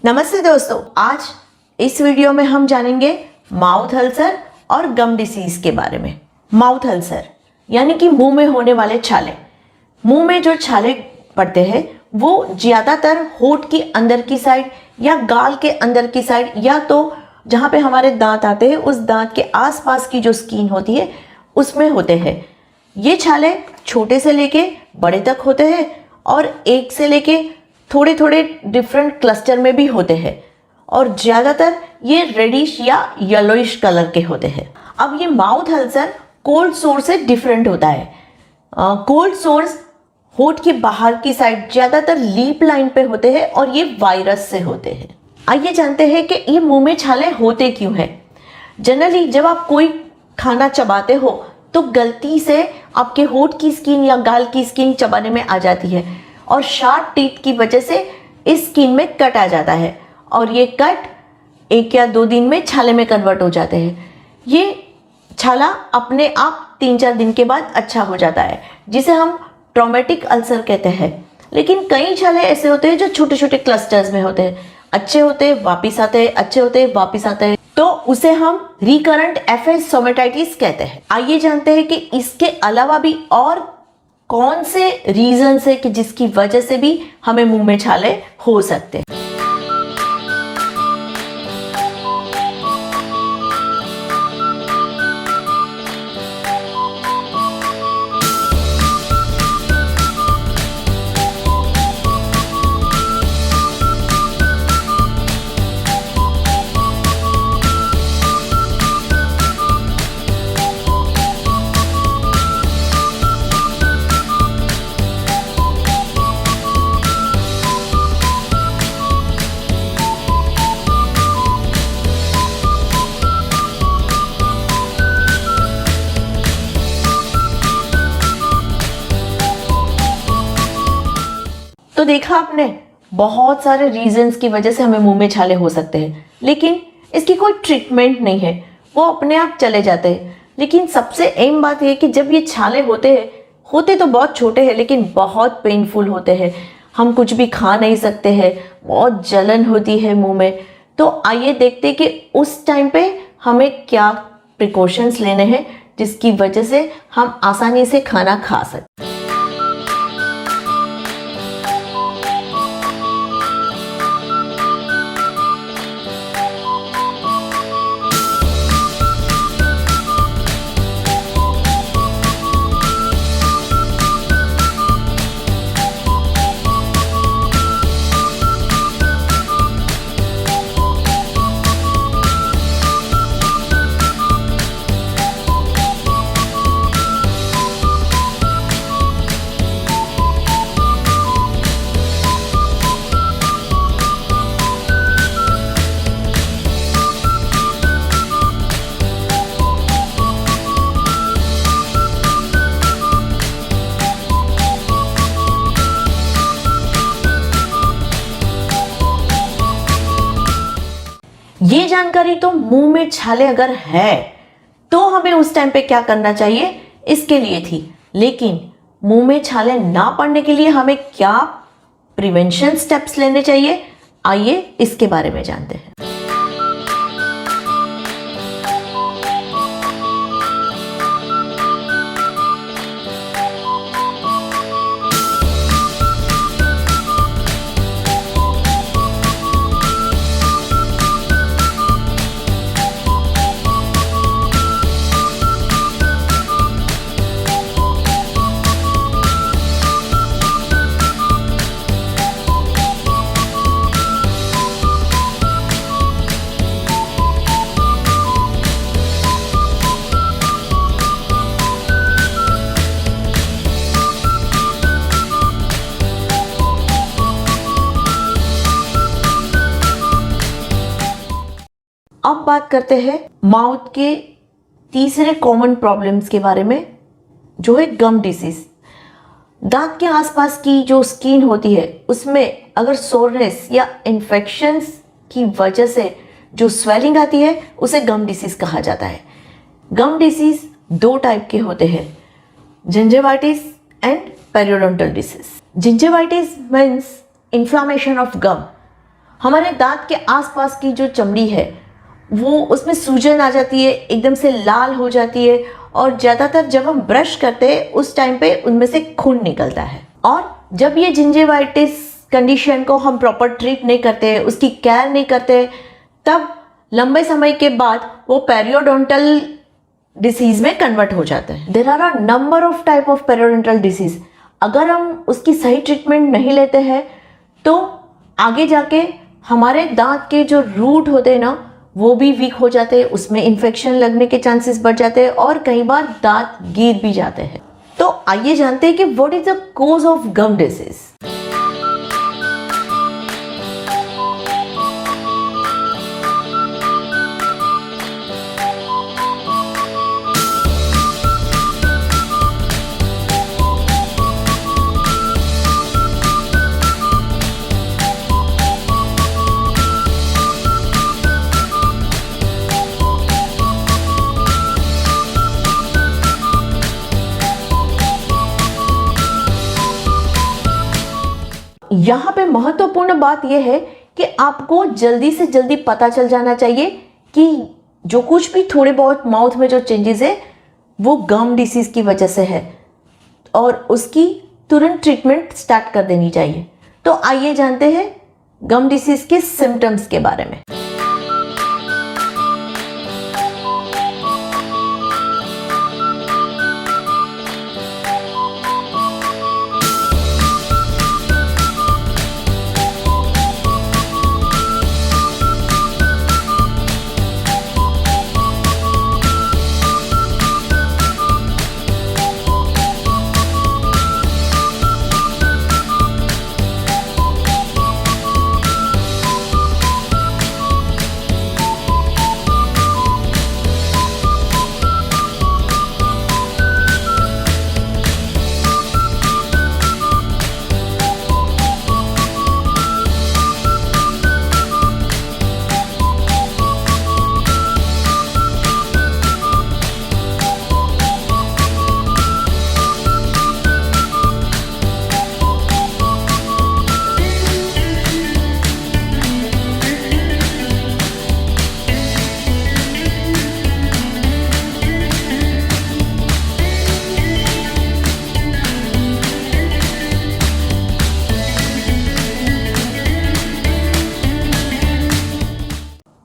नमस्ते दोस्तों, आज इस वीडियो में हम जानेंगे माउथ अल्सर और गम डिसीज के बारे में। माउथ अल्सर यानी कि मुंह में होने वाले छाले। मुंह में जो छाले पड़ते हैं वो ज़्यादातर होठ की अंदर की साइड या गाल के अंदर की साइड या तो जहाँ पे हमारे दांत आते हैं उस दांत के आसपास की जो स्किन होती है उसमें होते हैं। ये छाले छोटे से लेके बड़े तक होते हैं और एक से लेके थोड़े थोड़े डिफरेंट क्लस्टर में भी होते हैं और ज़्यादातर ये रेडिश या येलोइश कलर के होते हैं। अब ये माउथ अल्सर कोल्ड सोर से डिफरेंट होता है। कोल्ड सोर्स होठ की बाहर की साइड ज़्यादातर लीप लाइन पे होते हैं और ये वायरस से होते हैं। आइए जानते हैं कि ये मुंह में छाले होते क्यों हैं। जनरली जब आप कोई खाना चबाते हो तो गलती से आपके होठ की स्किन या गाल की स्किन चबाने में आ जाती है और शार्प टीथ की वजह से इस स्किन में कट आ जाता है और ये कट 1 या 2 दिन में छाले में कन्वर्ट हो जाते हैं। ये छाला अपने आप 3-4 दिन के बाद अच्छा हो जाता है जिसे हम ट्रॉमेटिक अल्सर कहते हैं। लेकिन कई छाले ऐसे होते हैं जो छोटे छोटे क्लस्टर्स में होते हैं, अच्छे होते हैं वापिस आते हैं, अच्छे होते हैं वापिस आते हैं, तो उसे हम रिकरेंट एफएस सोमेटाइटिस कहते हैं। आइए जानते हैं कि इसके अलावा भी और कौन से रीजंस है कि जिसकी वजह से भी हमें मुंह में छाले हो सकते हैं। तो देखा आपने, बहुत सारे रीजंस की वजह से हमें मुंह में छाले हो सकते हैं, लेकिन इसकी कोई ट्रीटमेंट नहीं है, वो अपने आप चले जाते हैं। लेकिन सबसे अहम बात यह कि जब ये छाले होते तो बहुत छोटे हैं लेकिन बहुत पेनफुल होते हैं। हम कुछ भी खा नहीं सकते हैं, बहुत जलन होती है मुंह में। तो आइए देखते हैं कि उस टाइम पे हमें क्या प्रिकॉशंस लेने हैं जिसकी वजह से हम आसानी से खाना खा सकते। ये जानकारी तो मुंह में छाले अगर है तो हमें उस टाइम पे क्या करना चाहिए इसके लिए थी, लेकिन मुंह में छाले ना पड़ने के लिए हमें क्या प्रिवेंशन स्टेप्स लेने चाहिए, आइए इसके बारे में जानते हैं। अब बात करते हैं माउथ के तीसरे कॉमन प्रॉब्लम्स के बारे में, जो है गम डिसीज। दांत के आसपास की जो स्किन होती है उसमें अगर सोरनेस या इन्फेक्शंस की वजह से जो स्वेलिंग आती है उसे गम डिसीज कहा जाता है। गम डिसीज 2 टाइप के होते हैं, gingivitis and periodontal disease. Gingivitis means inflammation of gum. हमारे दांत के आसपास की जो चमड़ी है वो उसमें सूजन आ जाती है, एकदम से लाल हो जाती है और ज़्यादातर जब हम ब्रश करते हैं उस टाइम पे उनमें से खून निकलता है। और जब ये जिंजिवाइटिस कंडीशन को हम प्रॉपर ट्रीट नहीं करते, उसकी केयर नहीं करते, तब लंबे समय के बाद वो पेरियोडोंटल डिसीज में कन्वर्ट हो जाता है। There are a number of type of periodontal disease. अगर हम उसकी सही ट्रीटमेंट नहीं लेते हैं तो आगे जाके हमारे दांत के जो रूट होते हैं ना वो भी वीक हो जाते हैं, उसमें इन्फेक्शन लगने के चांसेस बढ़ जाते हैं और कई बार दांत गिर भी जाते हैं। तो आइए जानते हैं कि what is the cause of gum disease. यहाँ पे महत्वपूर्ण बात यह है कि आपको जल्दी से जल्दी पता चल जाना चाहिए कि जो कुछ भी थोड़े बहुत माउथ में जो चेंजेस है वो गम डिसीज की वजह से है और उसकी तुरंत ट्रीटमेंट स्टार्ट कर देनी चाहिए। तो आइए जानते हैं गम डिसीज के सिम्टम्स के बारे में।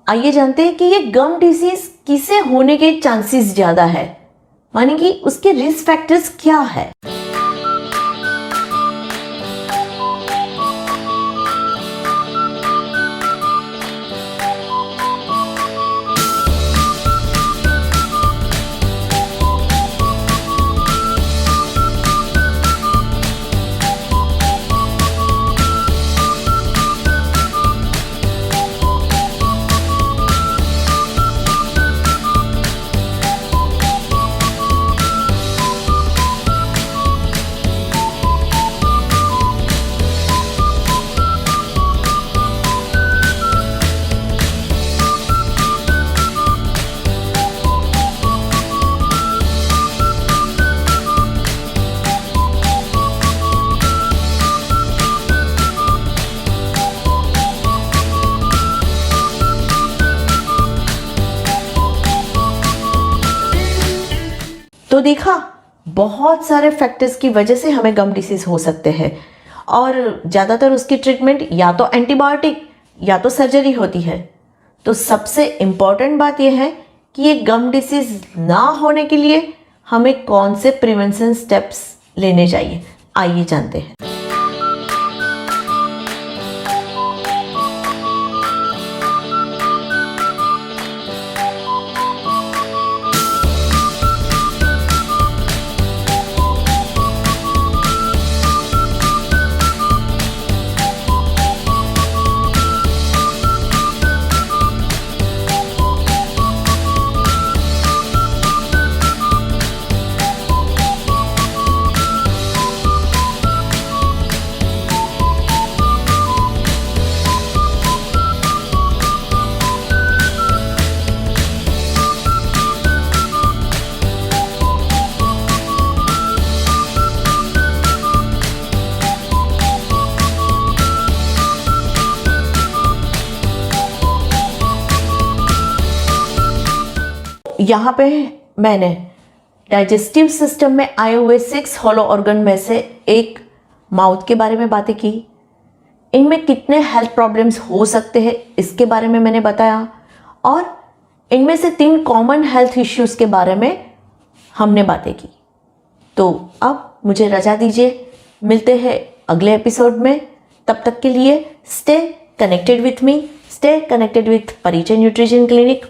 आइए जानते हैं कि ये गम डिसीज किसे होने के चांसेस ज़्यादा है, माने कि उसके रिस्क फैक्टर्स क्या है। तो देखा, बहुत सारे फैक्टर्स की वजह से हमें गम डिसीज हो सकते हैं और ज़्यादातर उसकी ट्रीटमेंट या तो एंटीबायोटिक या तो सर्जरी होती है। तो सबसे इम्पॉर्टेंट बात यह है कि ये गम डिसीज ना होने के लिए हमें कौन से प्रिवेंशन स्टेप्स लेने चाहिए, आइए जानते हैं। यहाँ पे मैंने डाइजेस्टिव सिस्टम में आए हुए 6 हॉलो ऑर्गन में से एक माउथ के बारे में बातें की। इनमें कितने हेल्थ प्रॉब्लम्स हो सकते हैं इसके बारे में मैंने बताया, और इनमें से 3 कॉमन हेल्थ इश्यूज़ के बारे में हमने बातें की। तो अब मुझे रजा दीजिए, मिलते हैं अगले एपिसोड में। तब तक के लिए stay connected with me, stay connected with परिचय न्यूट्रिशन क्लिनिक,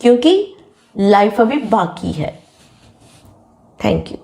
क्योंकि लाइफ अभी बाकी है। Thank you.